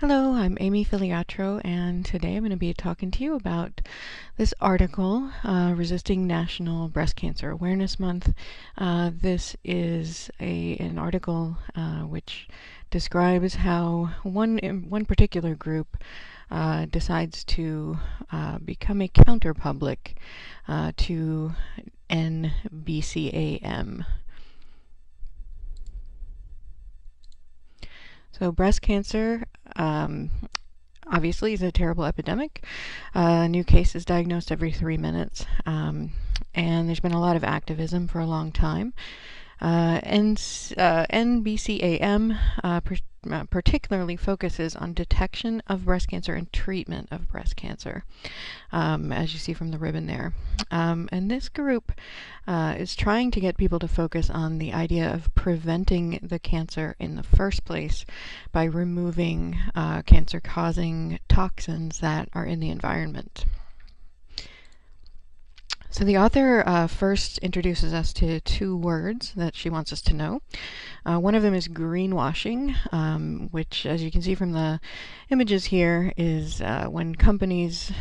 Hello, I'm Amy Filiatreau, and today I'm going to be talking to you about this article, Resisting National Breast Cancer Awareness Month. This is an article which describes how one particular group decides to become a counterpublic to NBCAM. So breast cancer obviously is a terrible epidemic. New cases diagnosed every 3 minutes. And there's been a lot of activism for a long time. NBCAM particularly focuses on detection of breast cancer and treatment of breast cancer, as you see from the ribbon there. And this group is trying to get people to focus on the idea of preventing the cancer in the first place by removing cancer-causing toxins that are in the environment. So the author first introduces us to two words that she wants us to know. One of them is greenwashing, which, as you can see from the images here, is when companies,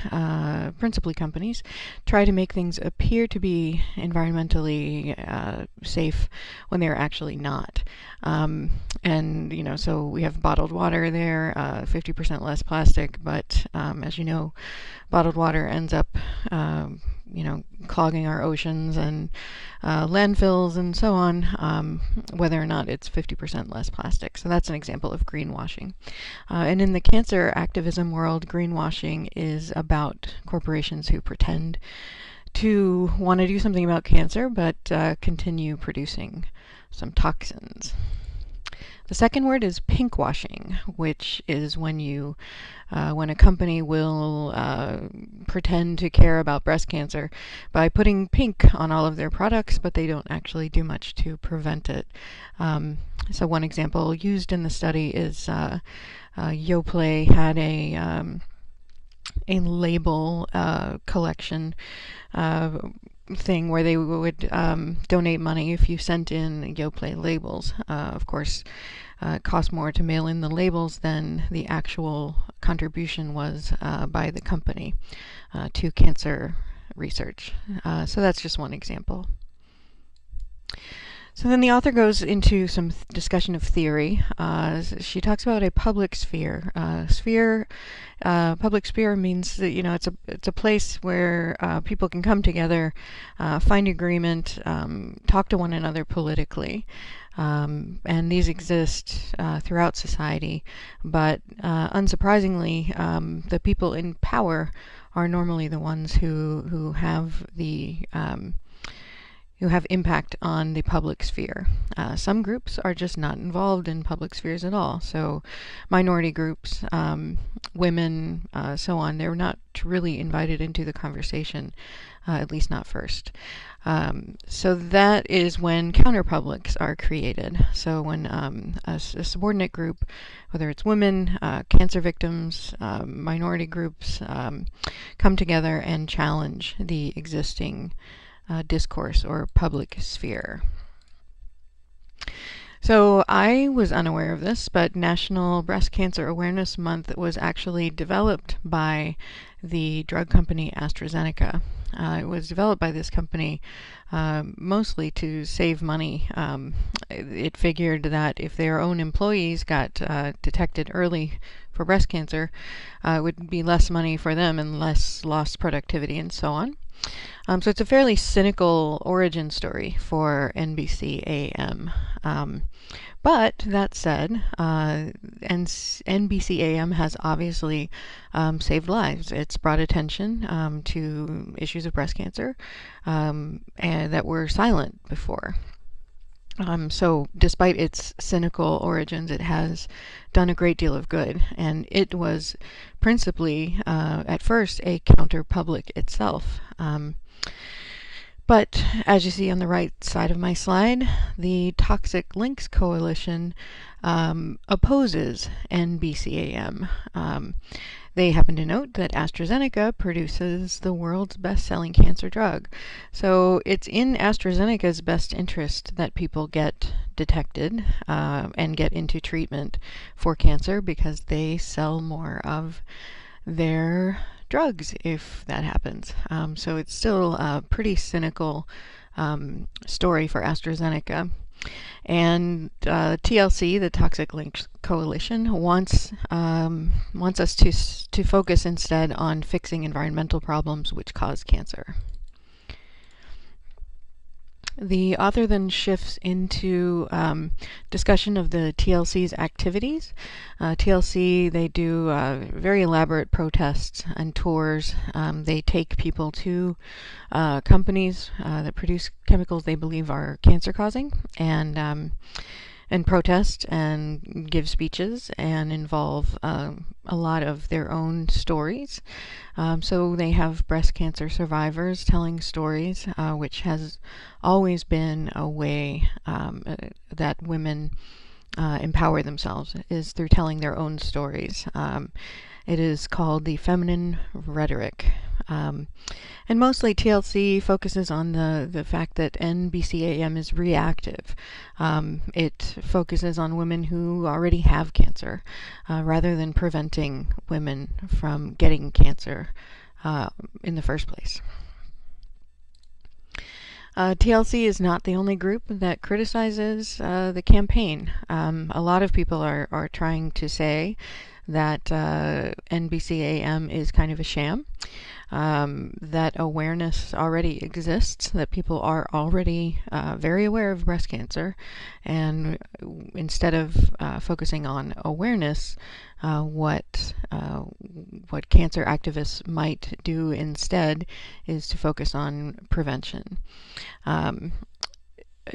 principally companies, try to make things appear to be environmentally safe when they're actually not. And, so we have bottled water there, 50% less plastic, but as you know, bottled water ends up clogging our oceans and landfills and so on, whether or not it's 50% less plastic. So that's an example of greenwashing. And in the cancer activism world, greenwashing is about corporations who pretend to want to do something about cancer, but continue producing some toxins. The second word is pinkwashing, which is when a company will pretend to care about breast cancer by putting pink on all of their products, but they don't actually do much to prevent it. So one example used in the study is Yoplait had a label collection thing where they would donate money if you sent in Yoplait labels. Of course, it cost more to mail in the labels than the actual contribution was by the company to cancer research. So that's just one example. So then the author goes into some discussion of theory. She talks about a public sphere. Public sphere means that it's a place where people can come together, find agreement, talk to one another politically. And these exist throughout society, but unsurprisingly, the people in power are normally the ones who have impact on the public sphere. Some groups are just not involved in public spheres at all. So minority groups, women, so on, they're not really invited into the conversation, at least not first. So that is when counterpublics are created. So when a subordinate group, whether it's women, cancer victims, minority groups, come together and challenge the existing discourse or public sphere. So I was unaware of this, but National Breast Cancer Awareness Month was actually developed by the drug company AstraZeneca. It was developed by this company mostly to save money. It figured that if their own employees got detected early for breast cancer, it would be less money for them and less lost productivity and so on. So it's a fairly cynical origin story for NBCAM. But that said, NBCAM has obviously saved lives. It's brought attention to issues of breast cancer and that were silent before. So despite its cynical origins, it has done a great deal of good. And it was principally, at first, a counter-public itself. But as you see on the right side of my slide, the Toxic Links Coalition opposes NBCAM. They happen to note that AstraZeneca produces the world's best-selling cancer drug. So it's in AstraZeneca's best interest that people get detected and get into treatment for cancer because they sell more of their drugs if that happens. So it's still a pretty cynical story for AstraZeneca. And TLC, the Toxic Links Coalition, wants us to focus instead on fixing environmental problems which cause cancer. The author then shifts into discussion of the TLC's activities. TLC, they do very elaborate protests and tours. They take people to companies that produce chemicals they believe are cancer-causing and protest and give speeches and involve a lot of their own stories. So they have breast cancer survivors telling stories, which has always been a way that women empower themselves, is through telling their own stories. It is called the feminine rhetoric. And mostly TLC focuses on the fact that NBCAM is reactive. It focuses on women who already have cancer rather than preventing women from getting cancer in the first place. TLC is not the only group that criticizes the campaign. A lot of people are trying to say that NBCAM is kind of a sham, that awareness already exists, that people are already very aware of breast cancer, and instead of focusing on awareness, what cancer activists might do instead is to focus on prevention.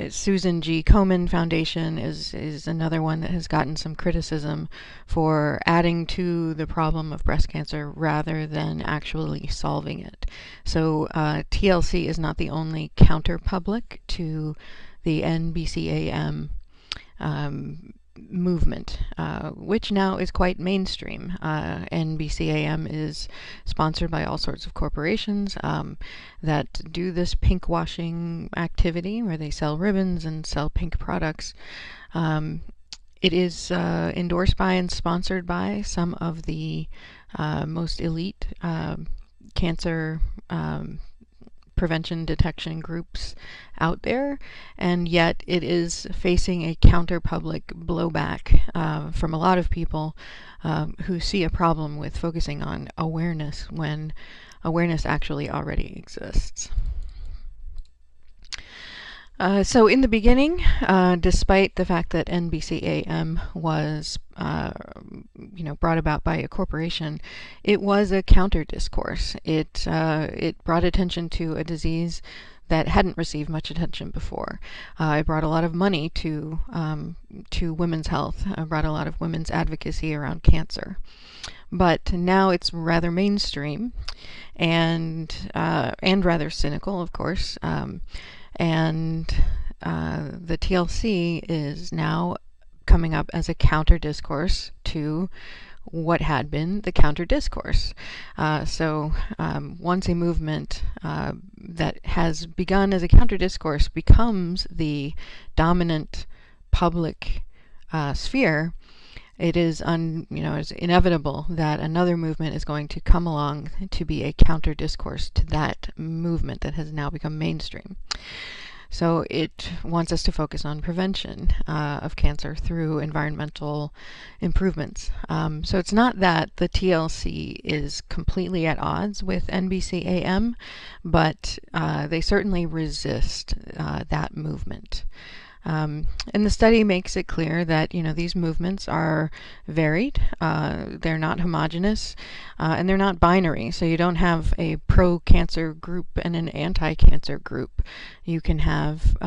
Susan G. Komen Foundation is another one that has gotten some criticism for adding to the problem of breast cancer rather than actually solving it. So TLC is not the only counter-public to the NBCAM movement, which now is quite mainstream. NBCAM is sponsored by all sorts of corporations that do this pink washing activity where they sell ribbons and sell pink products. It is endorsed by and sponsored by some of the most elite cancer prevention detection groups out there, and yet it is facing a counter-public blowback from a lot of people who see a problem with focusing on awareness when awareness actually already exists. So in the beginning, despite the fact that NBCAM was brought about by a corporation, it was a counter discourse. It brought attention to a disease that hadn't received much attention before. It brought a lot of money to women's health. It brought a lot of women's advocacy around cancer. But now it's rather mainstream and rather cynical, of course. And the TLC is now coming up as a counter discourse to what had been the counter discourse. So once a movement that has begun as a counter discourse becomes the dominant public sphere, it is it's inevitable that another movement is going to come along to be a counter discourse to that movement that has now become mainstream. So it wants us to focus on prevention of cancer through environmental improvements. So it's not that the TLC is completely at odds with NBCAM, but they certainly resist that movement. And the study makes it clear that these movements are varied, they're not homogeneous, and they're not binary. So you don't have a pro-cancer group and an anti-cancer group. You can have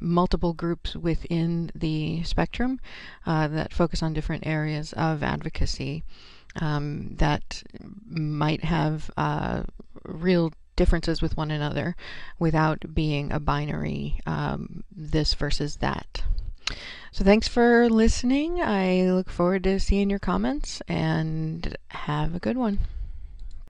multiple groups within the spectrum that focus on different areas of advocacy that might have real differences with one another without being a binary this versus that. So thanks for listening. I look forward to seeing your comments, and have a good one.